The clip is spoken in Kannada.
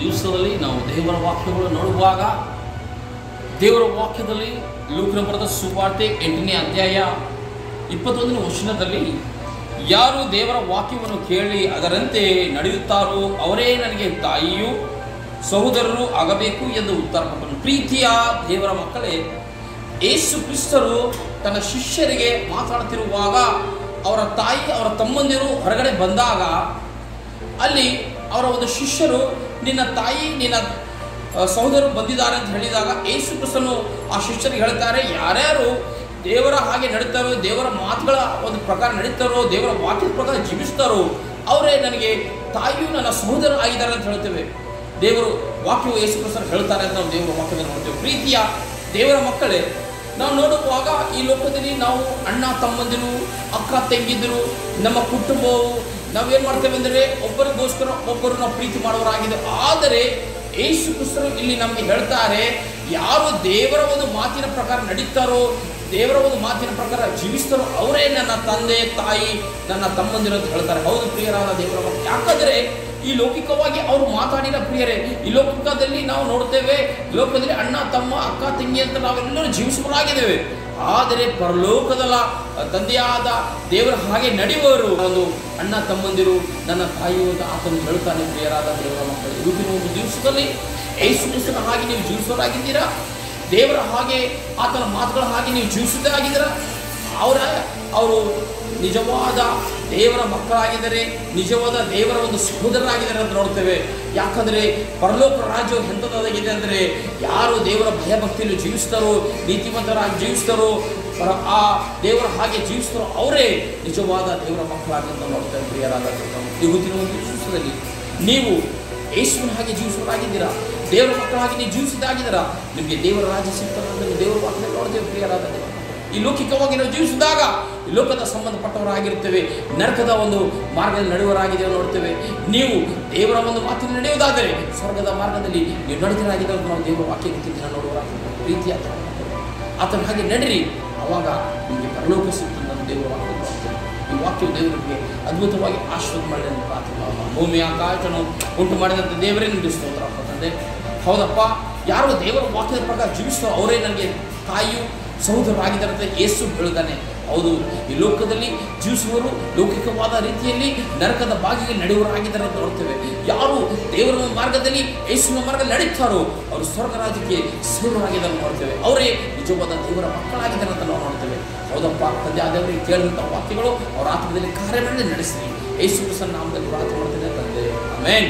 ದಿವಸದಲ್ಲಿ ನಾವು ದೇವರ ವಾಕ್ಯಗಳು ನೋಡುವಾಗ ದೇವರ ವಾಕ್ಯದಲ್ಲಿ ಲೂಕನ ಬರೆದ ಸುವಾರ್ತೆ 8ನೇ ಅಧ್ಯಾಯ 21ನೇ ವಚನದಲ್ಲಿ ಯಾರು ದೇವರ ವಾಕ್ಯವನ್ನು ಕೇಳಿ ಅದರಂತೆ ನಡೆಯುತ್ತಾರೋ ಅವರೇ ನನಗೆ ತಾಯಿಯೂ ಸಹೋದರರು ಆಗಬೇಕು ಎಂದು ಉತ್ತರ ಕೊಟ್ಟನು. ಪ್ರೀತಿಯ ದೇವರ ಮಕ್ಕಳೇ, ಯೇಸು ಕ್ರಿಸ್ತರು ತನ್ನ ಶಿಷ್ಯರಿಗೆ ಮಾತಾಡ್ತಿರುವಾಗ ಅವರ ತಾಯಿ ಅವರ ತಮ್ಮಂದಿರು ಹೊರಗಡೆ ಬಂದಾಗ ಅಲ್ಲಿ ಅವರ ಒಂದು ಶಿಷ್ಯರು ನಿನ್ನ ತಾಯಿ ನಿನ್ನ ಸಹೋದರರು ಬಂದಿದ್ದಾರೆ ಅಂತ ಹೇಳಿದಾಗ ಯೇಸು ಕ್ರಿಸ್ತನು ಆ ಶಿಷ್ಯರಿಗೆ ಹೇಳ್ತಾರೆ, ಯಾರ್ಯಾರು ದೇವರ ಹಾಗೆ ನಡೀತಾರೋ, ದೇವರ ಮಾತುಗಳ ಒಂದು ಪ್ರಕಾರ ನಡೀತಾರೋ, ದೇವರ ವಾಕ್ಯದ ಪ್ರಕಾರ ಜೀವಿಸ್ತಾರೋ ಅವರೇ ನನಗೆ ತಾಯಿಯು ನನ್ನ ಸಹೋದರ ಆಗಿದ್ದಾರೆ ಅಂತ ಹೇಳ್ತೇವೆ. ದೇವರು ವಾಕ್ಯವು ಯೇಸು ಕ್ರಿಸ್ತರು ಹೇಳ್ತಾರೆ ಅಂತ ನಾವು ದೇವರ ವಾಕ್ಯದಲ್ಲಿ ನೋಡ್ತೇವೆ. ಪ್ರೀತಿಯ ದೇವರ ಮಕ್ಕಳೇ, ನಾವು ನೋಡುವಾಗ ಈ ಲೋಕದಲ್ಲಿ ನಾವು ಅಣ್ಣ ತಮ್ಮಂದಿರು, ಅಕ್ಕ ತಂಗಿದ್ರು, ನಮ್ಮ ಕುಟುಂಬವು ನಾವೇನು ಮಾಡ್ತೇವೆ ಅಂದರೆ ಒಬ್ಬರಿಗೋಸ್ಕರ ಒಬ್ಬರು ನಾವು ಪ್ರೀತಿ ಮಾಡುವರಾಗಿದೆ. ಆದರೆ ಯೇಸು ಕ್ರಿಸ್ತರು ಇಲ್ಲಿ ನಮಗೆ ಹೇಳ್ತಾರೆ, ಯಾರು ದೇವರ ಒಂದು ಮಾತಿನ ಪ್ರಕಾರ ನಡೀತಾರೋ, ದೇವರ ಒಂದು ಮಾತಿನ ಪ್ರಕಾರ ಜೀವಿಸ್ತಾರೋ ಅವರೇ ನನ್ನ ತಂದೆ ತಾಯಿ ನನ್ನ ತಮ್ಮಂದಿರು ಅಂತ ಹೇಳ್ತಾರೆ. ಹೌದು ಪ್ರಿಯರಾದ ದೇವರ ಮಕ್ಕಳು, ಯಾಕಂದರೆ ಈ ಲೌಕಿಕವಾಗಿ ಅವರು ಮಾತಾಡಿದ ಪ್ರಿಯರೇ, ಈ ಲೌಕಿಕದಲ್ಲಿ ನಾವು ನೋಡ್ತೇವೆ, ಲೋಕದಲ್ಲಿ ಅಣ್ಣ ತಮ್ಮ ಅಕ್ಕ ತಂಗಿ ಅಂತ ನಾವೆಲ್ಲರೂ ಜೀವಿಸುವರಾಗಿದ್ದೇವೆ. ಆದರೆ ಪರಲೋಕದಲ್ಲ ತಂದೆಯಾದ ದೇವರ ಹಾಗೆ ನಡೆಯುವವರು ಒಂದು ಅಣ್ಣ ತಮ್ಮಂದಿರು ನನ್ನ ತಾಯಿಯು ಅಂತ ಆತನು ಹೇಳ್ತಾನೆ. ಪ್ರಿಯರಾದ ದೇವರ ಮಕ್ಕಳು, ಇವತ್ತಿನ ಒಂದು ದಿವಸದಲ್ಲಿ ಯೇಸು ಕ್ರಿಸ್ತನ ಹಾಗೆ ನೀವು ಜೀವಿಸೋರಾಗಿದ್ದೀರಾ? ದೇವರ ಹಾಗೆ ಆತನ ಮಾತುಗಳ ಹಾಗೆ ನೀವು ಜೀವಿಸದೇ ಆಗಿದ್ದೀರಾ? ಅವರು ನಿಜವಾದ ದೇವರ ಮಕ್ಕಳಾಗಿದ್ದಾರೆ, ನಿಜವಾದ ದೇವರ ಒಂದು ಸಹೋದರರಾಗಿದ್ದಾರೆ ಅಂತ ನೋಡ್ತೇವೆ. ಯಾಕಂದರೆ ಪರಲೋಕ ರಾಜ್ಯವು ಎಂಥದ್ದಾಗಿದೆ ಅಂದರೆ ಯಾರು ದೇವರ ಭಯಭಕ್ತಿಯಲ್ಲಿ ಜೀವಿಸ್ತಾರೋ, ನೀತಿವಂತರಾಗಿ ಜೀವಿಸ್ತಾರೋ, ಆ ದೇವರ ಹಾಗೆ ಜೀವಿಸ್ತಾರೋ ಅವರೇ ನಿಜವಾದ ದೇವರ ಮಕ್ಕಳಾಗಿ ಅಂತ ನೋಡ್ತೇವೆ. ಪ್ರಿಯರಾದ ಇವತ್ತಿನ ಒಂದು ದಿವಸದಲ್ಲಿ ನೀವು ಯೇಸುವಿನ ಹಾಗೆ ಜೀವಿಸೋರಾಗಿದ್ದೀರಾ? ದೇವರ ಮಕ್ಕಳಾಗಿ ನೀವು ಜೀವಿಸಿದಾಗಿದ್ದೀರಾ? ನಿಮಗೆ ದೇವರ ರಾಜ್ಯ ಸಿಗ್ತಾರೆ ಅಂದರೆ ದೇವರ ವಾಕ್ಯದಲ್ಲಿ ನೋಡ್ತೇವೆ. ಪ್ರಿಯರಾದ ದೇವರ ಈ ಲೌಕಿಕವಾಗಿ ನಾವು ಜೀವಿಸಿದಾಗ ಈ ಲೋಕದ ಸಂಬಂಧಪಟ್ಟವರಾಗಿರ್ತೇವೆ, ನರಕದ ಒಂದು ಮಾರ್ಗದಲ್ಲಿ ನಡೆಯುವರಾಗಿದ್ದೇವೆ ನೋಡ್ತೇವೆ. ನೀವು ದೇವರ ಒಂದು ಮಾತಿನ ನಡೆಯುವುದಾದರೆ ಸ್ವರ್ಗದ ಮಾರ್ಗದಲ್ಲಿ ನೀವು ನಡೆದರಾಗಿದ್ದರೆ ನಾವು ದೇವರ ವಾಕ್ಯಕ್ಕೆ ನೋಡುವರಾಗಿದ್ದೇವೆ. ಪ್ರೀತಿಯ ಆತನ ಹಾಗೆ ನಡೀರಿ, ಆವಾಗ ನಿಮಗೆ ಪರಲೋಕ ಸಿಗ್ತದೆ ಅಂತ ದೇವರ ವಾಕ್ಯ ನೋಡ್ತೇವೆ. ಈ ವಾಕ್ಯವು ದೇವರಿಗೆ ಅದ್ಭುತವಾಗಿ ಆಶೀರ್ವಾದ ಮಾಡಿದ ಪ್ರಾರ್ಥನೆ. ಭೂಮಿ ಆಕಾಶವನ್ನು ಉಂಟು ಮಾಡಿದಂಥ ದೇವರೇ ನಿಮಗೆ ಸ್ತೋತ್ರ ತಂದೆ. ಹೌದಪ್ಪ, ಯಾರು ದೇವರ ವಾಕ್ಯದ ಪ್ರಕಾರ ಜೀವಿಸ್ತೋ ಅವರೇ ನನಗೆ ತಾಯಿಯು ಸಹೋದರರಾಗಿದ್ದಾರೆ ಅಂತ ಯೇಸು ಹೇಳಿದ್ದಾನೆ. ಹೌದು, ಈ ಲೋಕದಲ್ಲಿ ಜೀವಿಸುವವರು ಲೌಕಿಕವಾದ ರೀತಿಯಲ್ಲಿ ನರಕದ ಬಾಗಿಗೆ ನಡೆಯುವರಾಗಿದ್ದಾರೆ ಅಂತ ನೋಡ್ತೇವೆ. ಯಾರು ದೇವರ ಮಾರ್ಗದಲ್ಲಿ ಯೇಸುವಿನ ಮಾರ್ಗದಲ್ಲಿ ನಡೀತಾರೋ ಅವರು ಸ್ವರ್ಗ ರಾಜ್ಯಕ್ಕೆ ಸೇವರಾಗಿದ್ದಾರೆ ನೋಡ್ತೇವೆ. ಅವರೇ ನಿಜವಾದ ದೇವರ ಮಕ್ಕಳಾಗಿದ್ದಾರೆ ಅಂತ ನಾವು ನೋಡ್ತೇವೆ. ಹೌದಪ್ಪ ತಂದೆ ಆದವರಿಗೆ ಕೇಳಿದಂಥ ವಾಕ್ಯಗಳು ಅವರ ಆತ್ಮದಲ್ಲಿ ಕಾರ್ಯ ಮಾಡಿ ನಡೆಸಿ ಯೇಸು ಕ್ರಿಸ್ತನ ನಾಮದಲ್ಲಿ ಪ್ರಾರ್ಥನೆ ಮಾಡ್ತೇನೆ ತಂದೆ. ಆಮೆನ್.